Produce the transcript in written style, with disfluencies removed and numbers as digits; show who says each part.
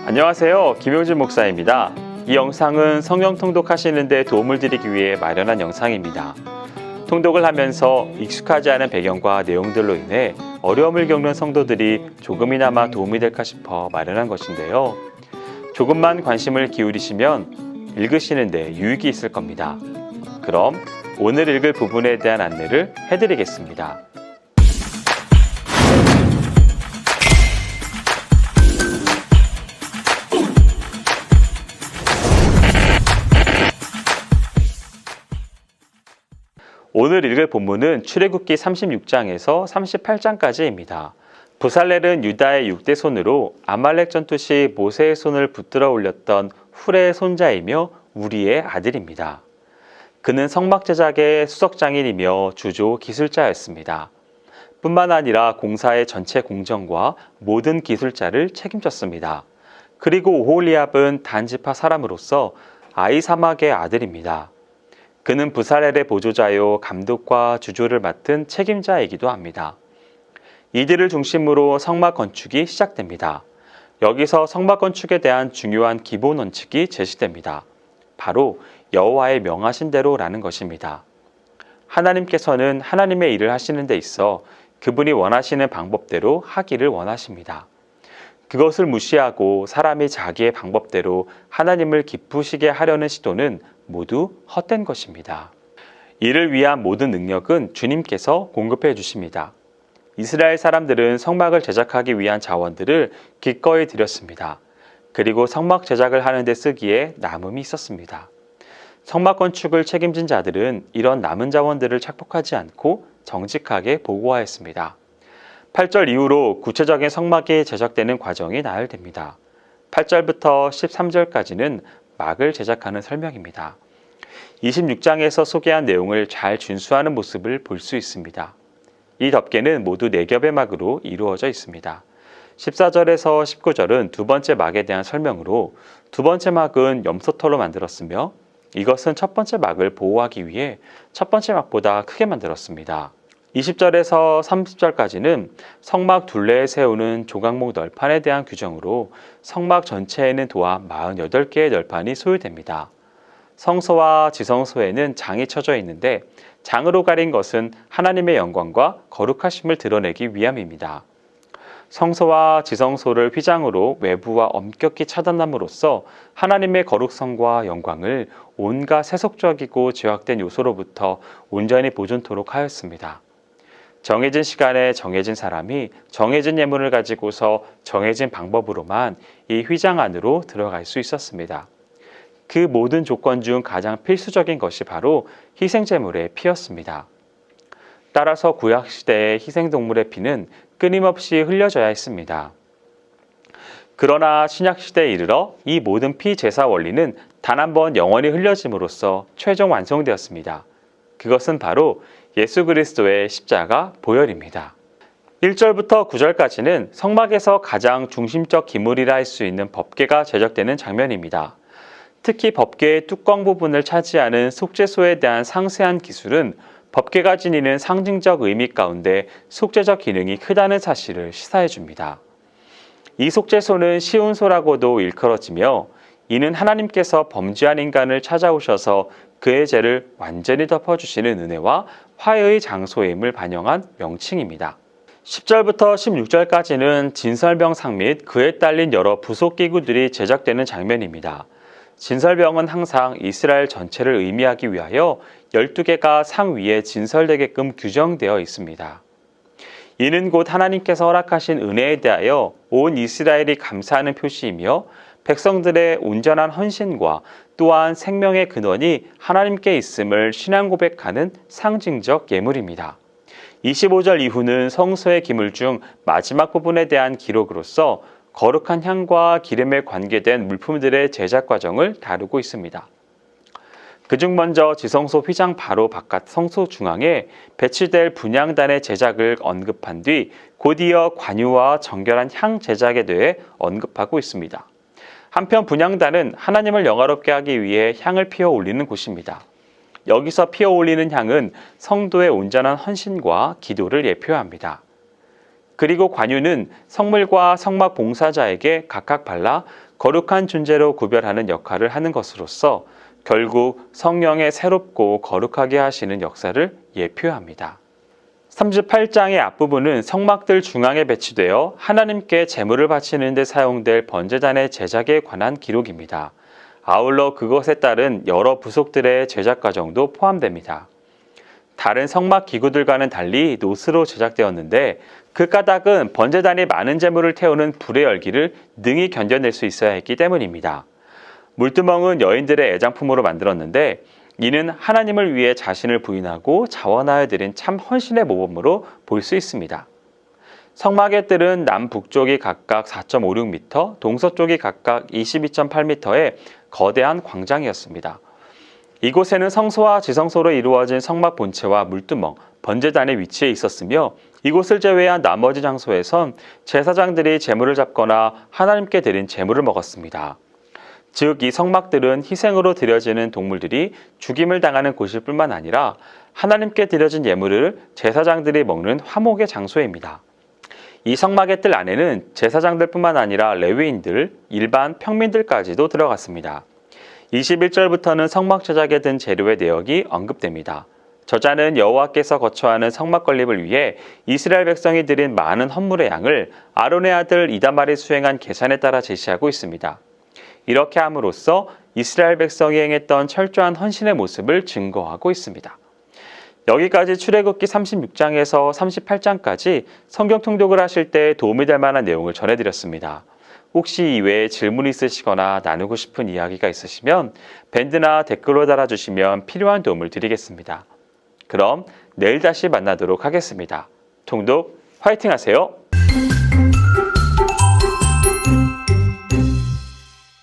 Speaker 1: 안녕하세요. 김용진 목사입니다. 이 영상은 성경 통독하시는 데 도움을 드리기 위해 마련한 영상입니다. 통독을 하면서 익숙하지 않은 배경과 내용들로 인해 어려움을 겪는 성도들이 조금이나마 도움이 될까 싶어 마련한 것인데요. 조금만 관심을 기울이시면 읽으시는 데 유익이 있을 겁니다. 그럼 오늘 읽을 부분에 대한 안내를 해드리겠습니다. 오늘 읽을 본문은 출애굽기 36장에서 38장까지입니다. 부살렐은 유다의 6대 손으로 아말렉 전투 시 모세의 손을 붙들어 올렸던 훌의 손자이며 우리의 아들입니다. 그는 성막 제작의 수석장인이며 주조 기술자였습니다. 뿐만 아니라 공사의 전체 공정과 모든 기술자를 책임졌습니다. 그리고 오홀리압은 단지파 사람으로서 아이사막의 아들입니다. 그는 부살렐의 보조자요 감독과 주조를 맡은 책임자이기도 합니다. 이들을 중심으로 성막 건축이 시작됩니다. 여기서 성막 건축에 대한 중요한 기본 원칙이 제시됩니다. 바로 여호와의 명하신 대로라는 것입니다. 하나님께서는 하나님의 일을 하시는 데 있어 그분이 원하시는 방법대로 하기를 원하십니다. 그것을 무시하고 사람이 자기의 방법대로 하나님을 기쁘시게 하려는 시도는 모두 헛된 것입니다. 이를 위한 모든 능력은 주님께서 공급해 주십니다. 이스라엘 사람들은 성막을 제작하기 위한 자원들을 기꺼이 드렸습니다. 그리고 성막 제작을 하는 데 쓰기에 남음이 있었습니다. 성막 건축을 책임진 자들은 이런 남은 자원들을 착복하지 않고 정직하게 보고하였습니다. 8절 이후로 구체적인 성막이 제작되는 과정이 나열됩니다. 8절부터 13절까지는 막을 제작하는 설명입니다. 26장에서 소개한 내용을 잘 준수하는 모습을 볼 수 있습니다. 이 덮개는 모두 4겹의 막으로 이루어져 있습니다. 14절에서 19절은 두 번째 막에 대한 설명으로 두 번째 막은 염소털로 만들었으며 이것은 첫 번째 막을 보호하기 위해 첫 번째 막보다 크게 만들었습니다. 20절에서 30절까지는 성막 둘레에 세우는 조각목 널판에 대한 규정으로 성막 전체에는 도합 48개의 널판이 소요됩니다. 성소와 지성소에는 장이 쳐져 있는데 장으로 가린 것은 하나님의 영광과 거룩하심을 드러내기 위함입니다. 성소와 지성소를 휘장으로 외부와 엄격히 차단함으로써 하나님의 거룩성과 영광을 온갖 세속적이고 죄악된 요소로부터 온전히 보존토록 하였습니다. 정해진 시간에 정해진 사람이 정해진 예물을 가지고서 정해진 방법으로만 이 휘장 안으로 들어갈 수 있었습니다. 그 모든 조건 중 가장 필수적인 것이 바로 희생제물의 피였습니다. 따라서 구약시대의 희생동물의 피는 끊임없이 흘려져야 했습니다. 그러나 신약시대에 이르러 이 모든 피제사 원리는 단 한 번 영원히 흘려짐으로써 최종 완성되었습니다. 그것은 바로 예수 그리스도의 십자가 보혈입니다. 1절부터 9절까지는 성막에서 가장 중심적 기물이라 할 수 있는 법궤가 제작되는 장면입니다. 특히 법궤의 뚜껑 부분을 차지하는 속죄소에 대한 상세한 기술은 법궤가 지니는 상징적 의미 가운데 속죄적 기능이 크다는 사실을 시사해 줍니다. 이 속죄소는 쉬운 소라고도 일컬어지며 이는 하나님께서 범죄한 인간을 찾아오셔서 그의 죄를 완전히 덮어주시는 은혜와 화해의 장소임을 반영한 명칭입니다. 10절부터 16절까지는 진설병상 및 그에 딸린 여러 부속기구들이 제작되는 장면입니다. 진설병은 항상 이스라엘 전체를 의미하기 위하여 12개가 상 위에 진설되게끔 규정되어 있습니다. 이는 곧 하나님께서 허락하신 은혜에 대하여 온 이스라엘이 감사하는 표시이며 백성들의 온전한 헌신과 또한 생명의 근원이 하나님께 있음을 신앙 고백하는 상징적 예물입니다. 25절 이후는 성소의 기물 중 마지막 부분에 대한 기록으로서 거룩한 향과 기름에 관계된 물품들의 제작 과정을 다루고 있습니다. 그중 먼저 지성소 휘장 바로 바깥 성소 중앙에 배치될 분향단의 제작을 언급한 뒤 곧이어 관유와 정결한 향 제작에 대해 언급하고 있습니다. 한편 분향단은 하나님을 영화롭게 하기 위해 향을 피워 올리는 곳입니다. 여기서 피워 올리는 향은 성도의 온전한 헌신과 기도를 예표합니다. 그리고 관유는 성물과 성막 봉사자에게 각각 발라 거룩한 존재로 구별하는 역할을 하는 것으로서 결국 성령의 새롭고 거룩하게 하시는 역사를 예표합니다. 38장의 앞부분은 성막들 중앙에 배치되어 하나님께 제물을 바치는 데 사용될 번제단의 제작에 관한 기록입니다. 아울러 그것에 따른 여러 부속들의 제작 과정도 포함됩니다. 다른 성막 기구들과는 달리 노스로 제작되었는데 그 까닭은 번제단이 많은 제물을 태우는 불의 열기를 능히 견뎌낼 수 있어야 했기 때문입니다. 물두멍은 여인들의 애장품으로 만들었는데 이는 하나님을 위해 자신을 부인하고 자원하여 드린 참 헌신의 모범으로 볼 수 있습니다. 성막의 뜰은 남북쪽이 각각 4.56m, 동서쪽이 각각 22.8m의 거대한 광장이었습니다. 이곳에는 성소와 지성소로 이루어진 성막 본체와 물두멍, 번제단의 위치에 있었으며 이곳을 제외한 나머지 장소에선 제사장들이 제물을 잡거나 하나님께 드린 제물을 먹었습니다. 즉, 이 성막들은 희생으로 드려지는 동물들이 죽임을 당하는 곳일 뿐만 아니라 하나님께 드려진 예물을 제사장들이 먹는 화목의 장소입니다. 이 성막의 뜰 안에는 제사장들뿐만 아니라 레위인들, 일반 평민들까지도 들어갔습니다. 21절부터는 성막 제작에 든 재료의 내역이 언급됩니다. 저자는 여호와께서 거처하는 성막 건립을 위해 이스라엘 백성이 드린 많은 헌물의 양을 아론의 아들 이다말이 수행한 계산에 따라 제시하고 있습니다. 이렇게 함으로써 이스라엘 백성이 행했던 철저한 헌신의 모습을 증거하고 있습니다. 여기까지 출애굽기 36장에서 38장까지 성경 통독을 하실 때 도움이 될 만한 내용을 전해드렸습니다. 혹시 이외에 질문 있으시거나 나누고 싶은 이야기가 있으시면 밴드나 댓글로 달아주시면 필요한 도움을 드리겠습니다. 그럼 내일 다시 만나도록 하겠습니다. 통독 화이팅 하세요.